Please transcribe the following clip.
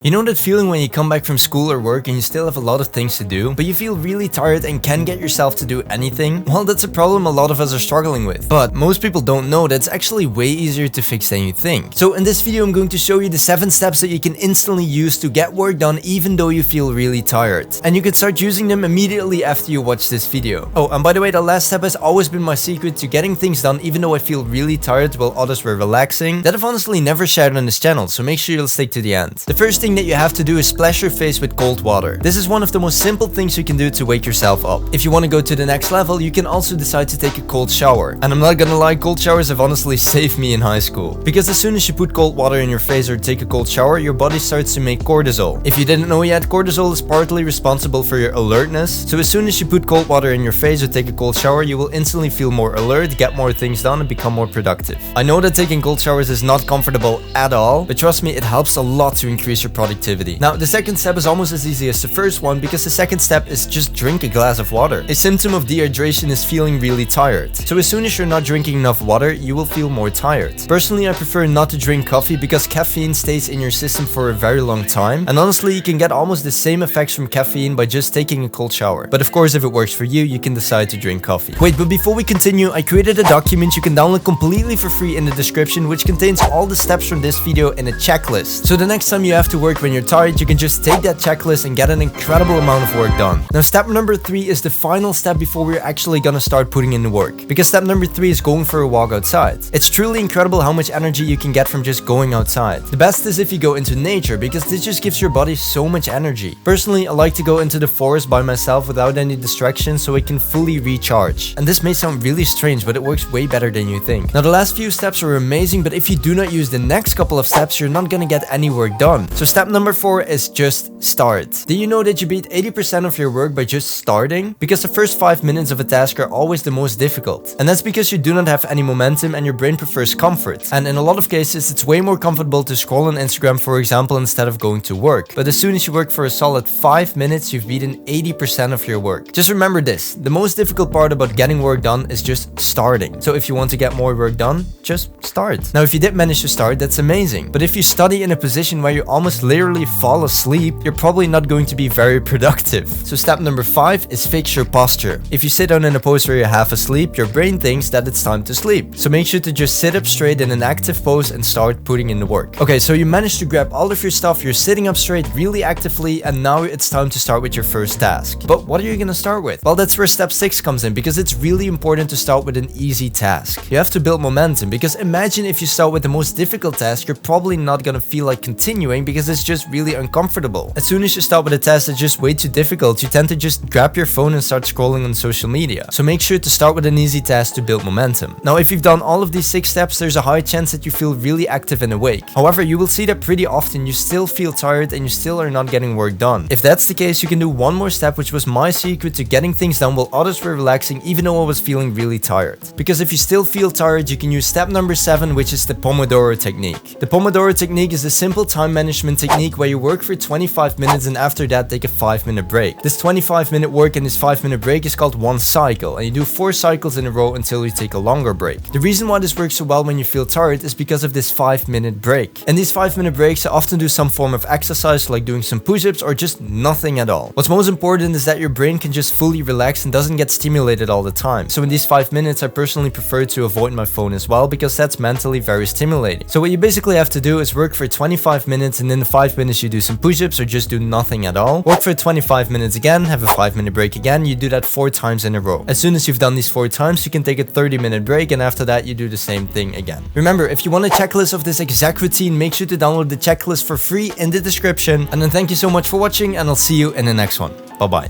You know that feeling when you come back from school or work and you still have a lot of things to do, but you feel really tired and can't get yourself to do anything? Well, that's a problem a lot of us are struggling with. But most people don't know that it's actually way easier to fix than you think. So in this video, I'm going to show you the 7 steps that you can instantly use to get work done even though you feel really tired. And you can start using them immediately after you watch this video. Oh, and by the way, the last step has always been my secret to getting things done even though I feel really tired while others were relaxing, that I've honestly never shared on this channel, so make sure you'll stick to the end. The first thing that you have to do is splash your face with cold water. This is one of the most simple things you can do to wake yourself up. If you want to go to the next level, you can also decide to take a cold shower. And I'm not gonna lie, cold showers have honestly saved me in high school. Because as soon as you put cold water in your face or take a cold shower, your body starts to make cortisol. If you didn't know yet, cortisol is partly responsible for your alertness. So as soon as you put cold water in your face or take a cold shower, you will instantly feel more alert, get more things done, and become more productive. I know that taking cold showers is not comfortable at all, but trust me, it helps a lot to increase your productivity. Now, the second step is almost as easy as the first one because the second step is just drink a glass of water. A symptom of dehydration is feeling really tired. So as soon as you're not drinking enough water, you will feel more tired. Personally, I prefer not to drink coffee because caffeine stays in your system for a very long time. And honestly, you can get almost the same effects from caffeine by just taking a cold shower. But of course, if it works for you, you can decide to drink coffee. Wait, but before we continue, I created a document you can download completely for free in the description, which contains all the steps from this video in a checklist. So the next time you have to work when you're tired, you can just take that checklist and get an incredible amount of work done. Now, step number 3 is the final step before we're actually gonna start putting in the work. Because step number 3 is going for a walk outside. It's truly incredible how much energy you can get from just going outside. The best is if you go into nature because this just gives your body so much energy. Personally, I like to go into the forest by myself without any distractions so I can fully recharge. And this may sound really strange, but it works way better than you think. Now, the last few steps are amazing, but if you do not use the next couple of steps, you're not gonna get any work done. So step number 4 is just start. Do you know that you beat 80% of your work by just starting? Because the first 5 minutes of a task are always the most difficult. And that's because you do not have any momentum and your brain prefers comfort. And in a lot of cases, it's way more comfortable to scroll on Instagram, for example, instead of going to work. But as soon as you work for a solid 5 minutes, you've beaten 80% of your work. Just remember this, the most difficult part about getting work done is just starting. So if you want to get more work done, just start. Now, if you did manage to start, that's amazing. But if you study in a position where you almost literally fall asleep, you're probably not going to be very productive. So step number 5 is fix your posture. If you sit down in a pose where you're half asleep, your brain thinks that it's time to sleep. So make sure to just sit up straight in an active pose and start putting in the work. Okay, so you managed to grab all of your stuff, you're sitting up straight really actively, and now it's time to start with your first task. But what are you gonna start with? Well, that's where step 6 comes in because it's really important to start with an easy task. You have to build momentum because imagine if you start with the most difficult task, you're probably not gonna feel like continuing because it's just really uncomfortable. As soon as you start with a task that's just way too difficult, you tend to just grab your phone and start scrolling on social media. So make sure to start with an easy task to build momentum. Now, if you've done all of these 6 steps, there's a high chance that you feel really active and awake. However, you will see that pretty often you still feel tired and you still are not getting work done. If that's the case, you can do one more step, which was my secret to getting things done while others were relaxing even though I was feeling really tired. Because if you still feel tired, you can use step number 7, which is the Pomodoro technique. The Pomodoro technique is a simple time management technique where you work for 25 minutes and after that take a 5-minute break. This 25-minute work and this 5-minute break is called one cycle, and you do 4 cycles in a row until you take a longer break. The reason why this works so well when you feel tired is because of this 5-minute break. And these 5-minute breaks, I often do some form of exercise like doing some push-ups or just nothing at all. What's most important is that your brain can just fully relax and doesn't get stimulated all the time. So in these 5 minutes, I personally prefer to avoid my phone as well because that's mentally very stimulating. So what you basically have to do is work for 25 minutes and in the 5 minutes you do some push-ups or just do nothing at all. Work for 25 minutes again, have a 5-minute break again, you do that 4 times in a row. As soon as you've done these 4 times, you can take a 30-minute break and after that you do the same thing again. Remember, if you want a checklist of this exact routine, make sure to download the checklist for free in the description. And then thank you so much for watching and I'll see you in the next one. Bye bye.